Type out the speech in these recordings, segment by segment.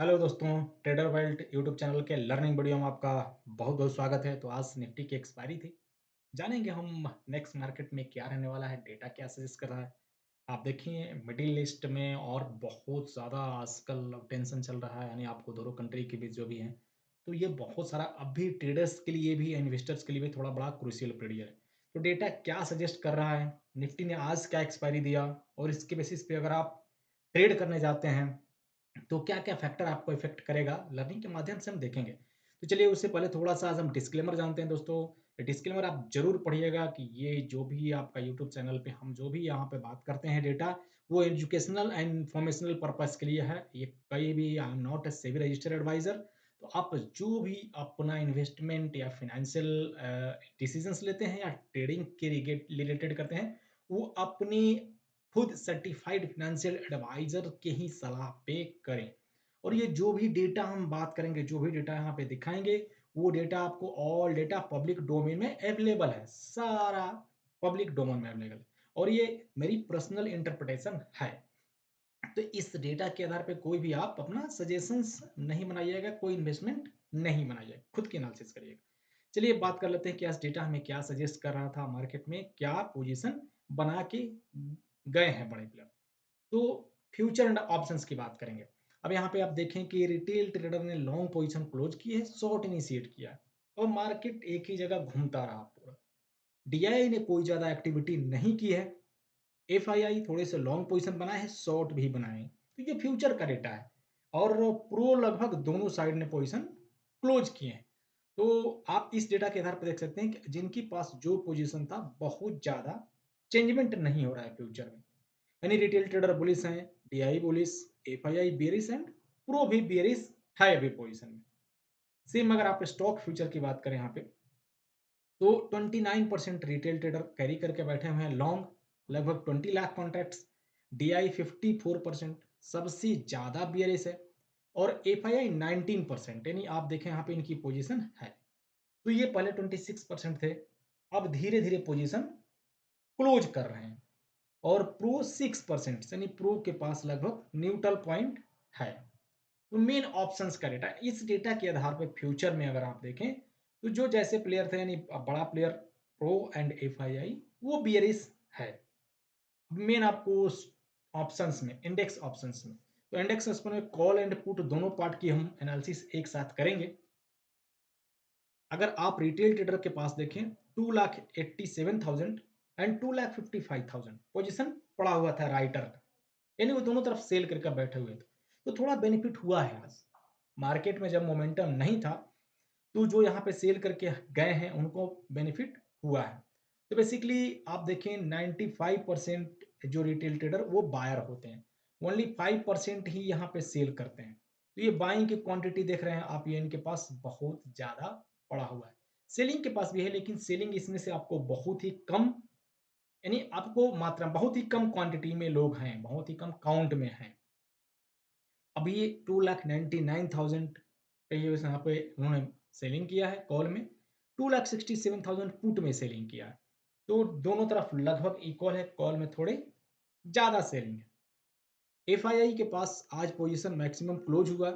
Hello दोस्तों, trader world YouTube channel के learning video में आपका बहुत बहुत स्वागत है। तो आज निफ्टी की एक्सपायरी थी। जानेंगे हम नेक्स्ट मार्केट में क्या रहने वाला है, डेटा क्या सजेस्ट कर रहा है। आप देखिए मिडिल ईस्ट में और बहुत ज़्यादा आजकल टेंशन चल रहा है, यानी आपको दोनों कंट्री के बीच जो भी है। तो ये बहुत सारा अब भी ट्रेडर्स के लिए भी, इन्वेस्टर्स के लिए भी थोड़ा बड़ा क्रूशियल पीरियड है। तो डेटा क्या सजेस्ट कर रहा है, निफ्टी ने आज क्या एक्सपायरी दिया और इसके बेसिस पे अगर आप ट्रेड करने जाते हैं तो क्या-क्या फैक्टर आपको इफ़ेक्ट करेगा, लर्निंग के माध्यम से हम देखेंगे। तो चलिए उससे पहले थोड़ा-सा आज हम डिस्क्लेमर जानते हैं दोस्तों। डिस्क्लेमर आप ज़रूर पढ़िएगा कि ये जो भी आपका यूट्यूब चैनल पे हम जो भी यहाँ पे बात करते हैं डेटा, वो एजुकेशनल एंड इन्फॉर्मेशनल पर्पज़ के लिए है। ये कहीं भी I am not a SEBI registered adviser. तो आप जो भी अपना इन्वेस्टमेंट या फ़ाइनेंशियल डिसीज़न्स लेते हैं या ट्रेडिंग के रिलेटेड करते हैं, वो अपनी खुद सर्टिफाइड फाइनेंशियल एडवाइजर के ही सलाह पे करें। और ये जो भी डेटा हम बात करेंगे, जो भी डेटा यहाँ पे दिखाएँगे, वो डेटा आपको ऑल डेटा पब्लिक डोमेन में अवेलेबल है। सारा पब्लिक डोमेन में अवेलेबल है और ये मेरी पर्सनल इंटरप्रिटेशन है। तो इस डेटा के आधार पे कोई भी आप अपना सजेशंस नहीं बनाइएगा, कोई इन्वेस्टमेंट नहीं बनाइएगा, खुद की एनालिसिस करिएगा। चलिए बात कर लेते हैं कि आज डेटा हमें क्या सजेस्ट कर रहा था मार्केट में, क्या पोजीशन बना के गए हैं बड़े प्लेयर। तो फ्यूचर एंड ऑप्शंस की बात करेंगे। अब यहाँ पे आप देखें कि रिटेल ट्रेडर ने लॉन्ग पोजीशन क्लोज की है, शॉर्ट इनिशिएट किया है और मार्केट एक ही जगह घूमता रहा पूरा। डीआई ने कोई ज़्यादा एक्टिविटी नहीं की है। एफआईआई थोड़े से लॉन्ग पोजीशन बनाए हैं, शॉर्ट भी बनाए हैं। तो ये फ्यूचर का डेटा है और प्रो लगभग दोनों साइड ने पोजीशन क्लोज किए हैं। तो आप इस डेटा के आधार पर देख सकते हैं कि जिनके पास जो पोजीशन था बहुत ज़्यादा चेंजमेंट नहीं हो रहा है फ्यूचर में। यानी रिटेल ट्रेडर बुलिश हैं, DI bullish, FII bearish and pro भी बेयरिश है अभी पोजीशन में। सेम अगर आप स्टॉक फ्यूचर की बात करें यहाँ पे, तो 29% रिटेल ट्रेडर कैरी करके बैठे हुए हैं लॉन्ग, लगभग 20 लाख कॉन्ट्रैक्ट्स। डीआई 54% सबसे ज़्यादा बेयरिश है और एफआईआई 19%, यानी आप देखें यहाँ पे इनकी पोजीशन है। तो ये पहले 26% थे, अब धीरे-धीरे पोजीशन क्लोज कर रहे हैं। और प्रो 6%, यानी प्रो के पास लगभग न्यूट्रल पॉइंट है। तो मेन ऑप्शंस का डेटा, इस डेटा के आधार पे फ्यूचर में अगर आप देखें तो जो जैसे प्लेयर थे, यानी बड़ा प्लेयर प्रो एंड एफआईआई, वो बियरिश है। मेन आपको ऑप्शंस में, इंडेक्स ऑप्शंस में, तो इंडेक्स ऑप्शन में कॉल एंड पुट दोनों पार्ट की हम एनालिसिस एक साथ करेंगे। अगर आप रिटेल ट्रेडर के पास देखें, 2,87,000 एंड 2,55,000 पोजीशन पड़ा हुआ था राइटर का, यानी वो दोनों तरफ सेल करके बैठे हुए थे। तो थोड़ा बेनिफिट हुआ है आज मार्केट में, जब मोमेंटम नहीं था तो जो यहाँ पे सेल करके गए हैं उनको बेनिफिट हुआ है। तो बेसिकली आप देखें 95% जो रिटेल ट्रेडर वो बायर होते हैं, ओनली 5% ही यहाँ पे सेल करते हैं। तो ये बाइंग की क्वांटिटी देख रहे हैं आप, ये इनके पास बहुत ज़्यादा पड़ा हुआ है। सेलिंग के पास भी है, लेकिन सेलिंग इसमें से आपको बहुत ही कम, यानी आपको मात्रा बहुत ही कम क्वांटिटी में लोग हैं, बहुत ही कम काउंट में हैं। अभी 2,99,000 पे ये यहाँ पे उन्होंने सेलिंग किया है कॉल में, 2,67,000 पुट में सेलिंग किया है। तो दोनों तरफ लगभग इक्वल है, कॉल में थोड़े ज़्यादा सेलिंग है। एफआईआई के पास आज पोजीशन मैक्सिमम क्लोज हुआ,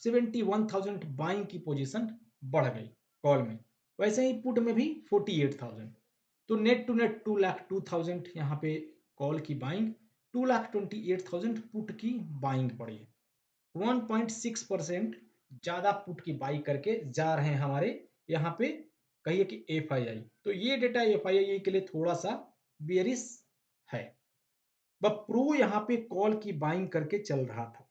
71,000 बाइंग की पोजीशन बढ़ गई कॉल में। वैसे ही पुट में भी 48,000। तो नेट टू नेट 2,02,000 यहाँ पे कॉल की बाइंग, 2,28,000 पुट की बाइंग पड़ी है। 1.6% ज़्यादा पुट की बाई करके जा रहे हैं हमारे यहाँ पे, कहिए कि एफआईआई। तो ये डेटा एफआईआई के लिए थोड़ा सा बेयरिश है। बट प्रो यहाँ पे कॉल की बाइंग करके चल रहा था।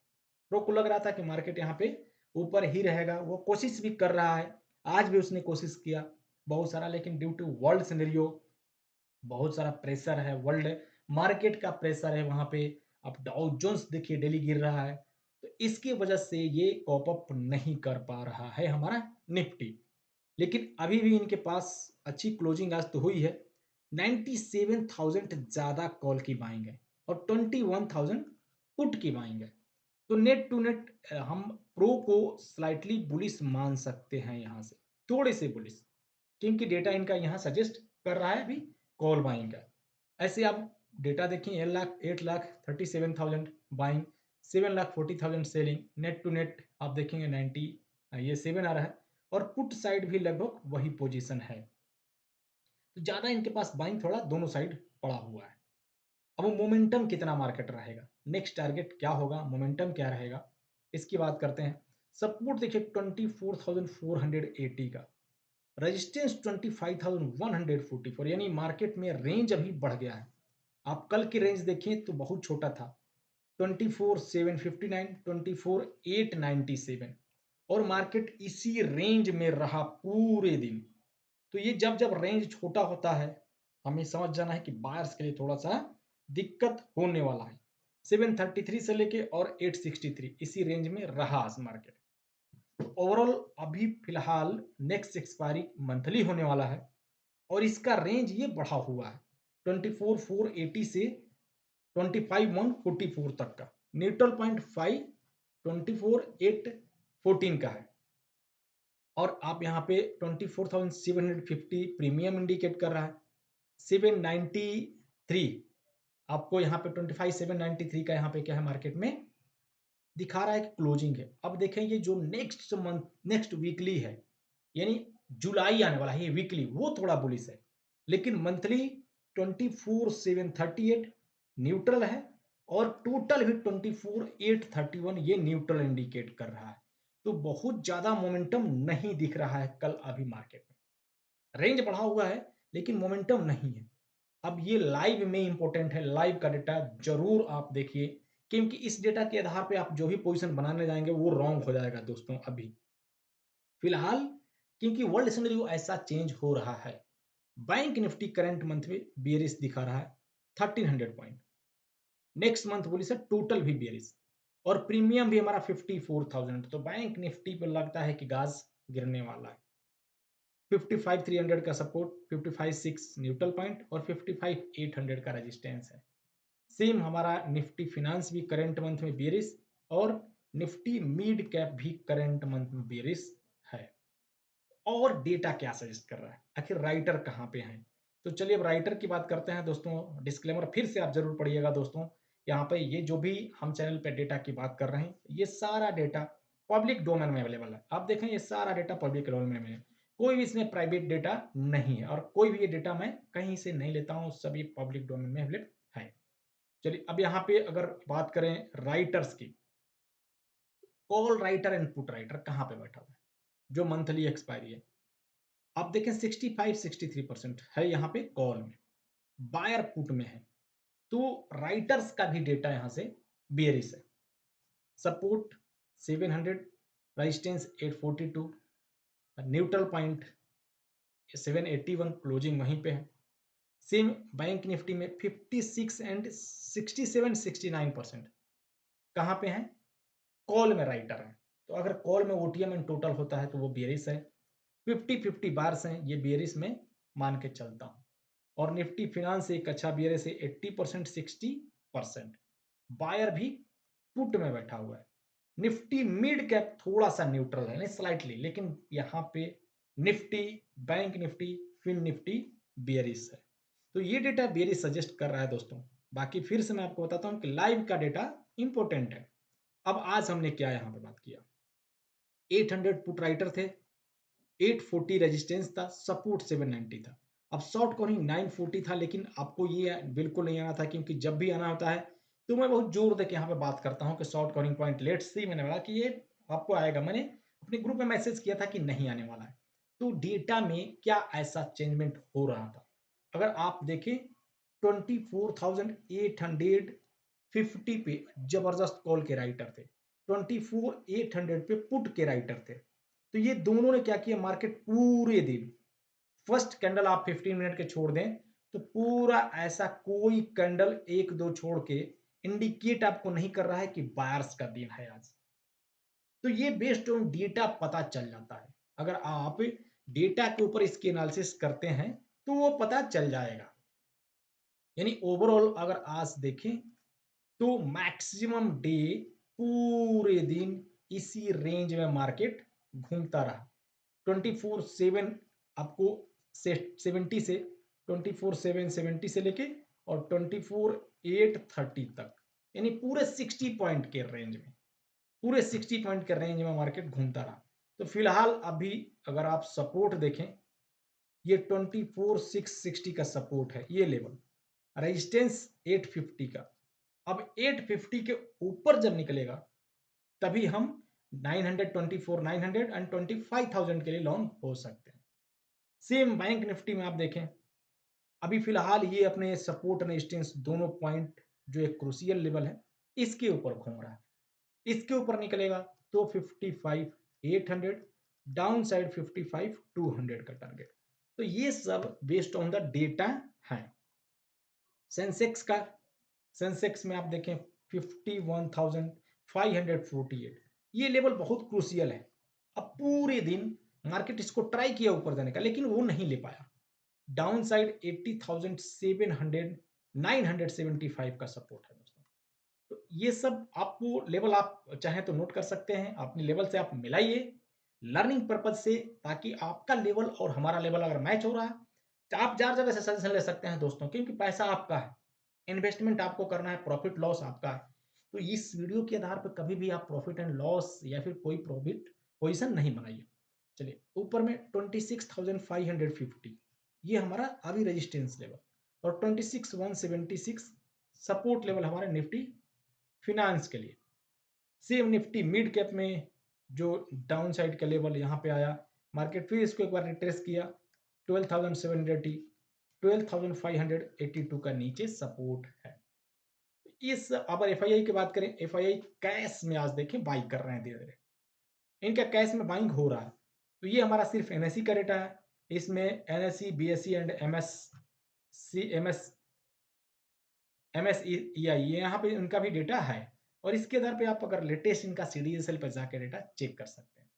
प्रो को लग रहा था कि मार्केट यहाँ पे ऊपर ही रहेगा, वो कोशिश भी कर रहा है। आज भी उसने कोशिश किया बहुत सारा, लेकिन ड्यू टू वर्ल्ड सिनेरियो बहुत सारा प्रेशर है, वर्ल्ड मार्केट का प्रेशर है वहाँ पे। अब डाउ जोन्स देखिए डेली गिर रहा है, तो इसकी वजह से ये कॉप अप नहीं कर पा रहा है हमारा निफ्टी। लेकिन अभी भी इनके पास अच्छी क्लोजिंग आज तो हुई है। 97,000 ज़्यादा कॉल की बाइंग है और 21,000 पुट की बाइंग है। तो नेट टू नेट हम प्रो को स्लाइटली बुलिश मान सकते हैं यहाँ से, थोड़े से बुलिश, क्योंकि डेटा इनका यहाँ सजेस्ट कर रहा है अभी कॉल बाइंग का। ऐसे आप डेटा देखें, 8,37,000 buying, 7,40,000 selling, net to net आप देखेंगे 90, ये 7 आ रहा है और पुट साइड भी लगभग वही पोजीशन है। तो ज़्यादा इनके पास बाइंग थोड़ा दोनों साइड पड़ा हुआ है। अब मोमेंटम कितना मार्केट रहेगा, नेक्स्ट टारगेट क्या होगा, मोमेंटम क्या रहेगा, इसकी बात करते हैं। सपोर्ट देखिए 24,480 का, रेजिस्टेंस 25,144, यानी मार्केट में रेंज अभी बढ़ गया है। आप कल की रेंज देखें तो बहुत छोटा था, 24,759, 24,897 और मार्केट इसी रेंज में रहा पूरे दिन। तो ये जब जब रेंज छोटा होता है हमें समझ जाना है कि बायर्स के लिए थोड़ा सा दिक्कत होने वाला है। 733 से लेके और 863 इसी रेंज में रहा मार्केट। ओवरऑल अभी फिलहाल नेक्स्ट एक्सपायरी मंथली होने वाला है और इसका रेंज ये बढ़ा हुआ है 24,480 से 25,144 तक का। न्यूट्रल पॉइंट 5 24,814 का है और आप यहाँ पे 24,750 प्रीमियम इंडिकेट कर रहा है। 793 आपको यहाँ पे 25,793 का यहाँ पे क्या है मार्केट में दिखा रहा है कि क्लोजिंग है। अब देखें ये जो नेक्स्ट मंथ नेक्स्ट वीकली है यानी जुलाई आने वाला है, ये वीकली वो थोड़ा बुलिश है, लेकिन मंथली 24,738 न्यूट्रल है और टोटल भी 24,831 ये न्यूट्रल इंडिकेट कर रहा है। तो बहुत ज्यादा मोमेंटम नहीं दिख रहा है कल अभी मार्केट में, रेंज बढ़ा हुआ है लेकिन मोमेंटम नहीं है। अब ये लाइव में इंपॉर्टेंट है, लाइव का डेटा जरूर आप देखिए क्योंकि इस डेटा के आधार पे आप जो भी पोजीशन बनाने जाएंगे वो रॉन्ग हो जाएगा दोस्तों। अभी फिलहाल क्योंकि वर्ल्ड सिनेरियो ऐसा चेंज हो रहा है, बैंक निफ्टी करंट मंथ में बियरिश दिखा रहा है 1300 पॉइंट, नेक्स्ट मंथ बोली सर टोटल भी बियरिश और प्रीमियम भी हमारा 54,000। तो बैंक निफ्टी पे लगता है कि गाज गिरने वाला है। 55,300 का सपोर्ट, 55,600 न्यूट्रल पॉइंट और 55,800 का रेजिस्टेंस है। सेम हमारा निफ्टी फिनांस भी करंट मंथ में बेरिश और निफ्टी मिड कैप भी करंट मंथ में बेरिश है। और डेटा क्या सजेस्ट कर रहा है, आखिर राइटर कहाँ पे हैं? तो चलिए अब राइटर की बात करते हैं दोस्तों। डिस्क्लेमर फिर से आप जरूर पढ़िएगा दोस्तों, यहाँ पे ये जो भी हम चैनल पे डेटा की बात कर रहे हैं ये सारा डेटा पब्लिक डोमेन में अवेलेबल है। आप देखें ये सारा डेटा पब्लिक डोमेन में है, कोई भी इसमें प्राइवेट डेटा नहीं है और कोई भी ये डेटा मैं कहीं से नहीं लेता हूँ, सभी पब्लिक डोमेन में अवेलेबल है। चलिए अब यहाँ पे अगर बात करें राइटर्स की, call writer and put writer कहाँ पे बैठा हुआ है जो मंथली एक्सपायरी है, आप देखें 65-63% है यहाँ पे कॉल में, बायर पुट में है। तो राइटर्स का भी डेटा यहाँ से बेयरिश है। Support 700, resistance 842, neutral point 781, closing वहीं पे है। सेम बैंक निफ्टी में 56 एंड 67-69% कहाँ पे है, कॉल में राइटर है। तो अगर कॉल में ओटीएम एंड टोटल होता है तो वो बेयरिश है। 50-50 बार्स हैं, ये बेयरिश में मान के चलता हूँ। और निफ्टी फिनांस एक अच्छा बेयरिश है 80% 60%, बायर भी पुट में बैठा हुआ है। निफ्टी मिड कैप थोड़ा सा न्यूट्रल है स्लाइटली, लेकिन यहाँ पे Nifty, bank Nifty, fin Nifty bearish है। तो ये डेटा बेयरिश सजेस्ट कर रहा है दोस्तों। बाकी फिर से मैं आपको बताता हूँ कि लाइव का डेटा इंपॉर्टेंट है। अब आज हमने क्या यहाँ पे बात किया, 800 पुट राइटर थे, 840 रेजिस्टेंस था, सपोर्ट 790 था। अब शॉर्ट कवरिंग 940 था, लेकिन आपको ये बिल्कुल नहीं आना था क्योंकि जब भी आना होता है तो मैं बहुत जोर दे के यहाँ पे बात करता हूँ कि short covering point let's see, मैंने बोला कि ये आपको आएगा, मैंने अपने ग्रुप में मैसेज किया था कि नहीं आने वाला है। तो डेटा में क्या ऐसा चेंजमेंट हो रहा था, अगर आप देखें 24,850 पे जबरदस्त कॉल के राइटर थे, 24,800 पे पुट के राइटर थे। तो ये दोनों ने क्या किया, मार्केट पूरे दिन फर्स्ट कैंडल आप 15 मिनट के छोड़ दें तो पूरा ऐसा कोई कैंडल एक दो छोड़ के इंडिकेट आपको नहीं कर रहा है कि बायर्स का दिन है आज। तो ये बेस्ड ऑन डेटा पता चल जाता है, अगर आप डेटा के ऊपर इसकी एनालिसिस करते हैं तो वो पता चल जाएगा। यानी ओवरऑल अगर आज देखें तो मैक्सिमम डे पूरे दिन इसी रेंज में मार्केट घूमता रहा। 24/7 आपको 70 से 24/7 70 से लेके और 24/8 30 तक यानी पूरे 60 पॉइंट के रेंज में, पूरे 60 पॉइंट के रेंज में मार्केट घूमता रहा। तो फिलहाल अभी अगर आप सपोर्ट देखें, ये 24,660 का सपोर्ट है, ये लेवल, रेजिस्टेंस 850 का। अब 850 के ऊपर जब निकलेगा तभी हम 924, 900 एंड 25,000 के लिए लॉन्ग हो सकते हैं। सेम बैंक निफ्टी में आप देखें, अभी फिलहाल ये अपने सपोर्ट और रेजिस्टेंस दोनों पॉइंट जो एक क्रूशियल लेवल है, इसके ऊपर घूम रहा है। इसके ऊपर निकलेगा तो 55,800, डाउन साइड 55,200 का टारगेट। तो ये सब बेस्ड ऑन द डेटा है। सेंसेक्स का, सेंसेक्स में आप देखें 51,548, ये लेवल बहुत क्रूशियल है। अब पूरे दिन मार्केट इसको ट्राई किया ऊपर जाने का, लेकिन वो नहीं ले पाया। डाउन साइड 80,700, 975 का सपोर्ट है दोस्तों। तो ये सब आपको लेवल आप चाहें तो नोट कर सकते हैं, अपने लेवल से आप मिलाइए लर्निंग पर्पज से, ताकि आपका लेवल और हमारा लेवल अगर मैच हो रहा है तो आप 4 जगह से सजेशन ले सकते हैं दोस्तों, क्योंकि पैसा आपका है, इन्वेस्टमेंट आपको करना है, प्रॉफिट लॉस आपका है। तो इस वीडियो के आधार पर कभी भी आप प्रॉफिट एंड लॉस या फिर कोई प्रॉफिट पोजीशन नहीं बनाइए। चलिए ऊपर में 26,550, ये हमारा अभी रेजिस्टेंस लेवल, और 26,176 सपोर्ट लेवल हमारे निफ्टी फिनांस के लिए। सेम निफ्टी मिड कैप में जो डाउन साइड का लेवल यहाँ पे आया, मार्केट फिर इसको एक बार रिट्रेस किया, 12,780, 12,582 का नीचे सपोर्ट है। इस अगर एफआईआई की बात करें, एफआईआई कैश में आज देखें बाई कर रहे हैं धीरे धीरे, इनका कैश में बाइंग हो रहा है। तो ये हमारा सिर्फ एनएससी का डेटा है, इसमें एनएससी, बीएससी एंड एमएसईआई ये यहाँ पे इनका भी डेटा है, और इसके आधार पे आप अगर लेटेस्ट इनका सीडीएसएल पर जाकर डेटा चेक कर सकते हैं।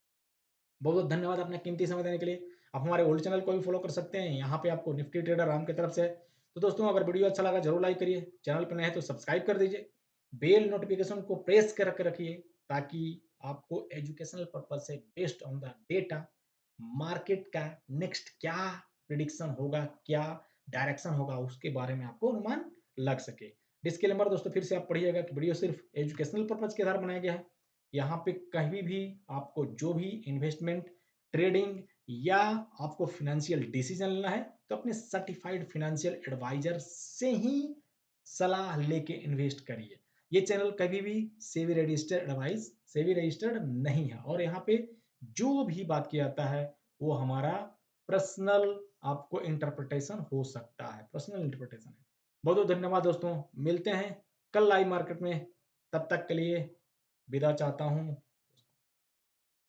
बहुत बहुत धन्यवाद अपना कीमती समय देने के लिए। आप हमारे ओल्ड चैनल को भी फॉलो कर सकते हैं, यहाँ पे आपको निफ्टी ट्रेडर राम की तरफ से। तो दोस्तों अगर वीडियो अच्छा लगा जरूर लाइक करिए, चैनल पर नए हैं तो सब्सक्राइब कर दीजिए, बेल नोटिफिकेशन को प्रेस कर रखिए, ताकि आपको एजुकेशनल पर्पज से based on the data market का नेक्स्ट क्या प्रिडिक्शन होगा, क्या डायरेक्शन होगा, उसके बारे में आपको अनुमान लग सके। डिस्क्लेमर दोस्तों फिर से आप पढ़िएगा कि वीडियो सिर्फ एजुकेशनल पर्पज के आधार बनाया गया है। यहाँ पे कहीं भी आपको जो भी इन्वेस्टमेंट, ट्रेडिंग या आपको फिनेंशियल डिसीजन लेना है तो अपने सर्टिफाइड फिनेंशियल एडवाइजर से ही सलाह लेके इन्वेस्ट करिए। ये चैनल कभी भी SEBI registered advice, SEBI registered नहीं है, और यहाँ पे जो भी बात किया जाता है वो हमारा पर्सनल आपको इंटरप्रिटेशन हो सकता है, पर्सनल इंटरप्रिटेशन है। बहुत बहुत धन्यवाद दोस्तों, मिलते हैं कल लाइव मार्केट में, तब तक के लिए विदा चाहता हूँ।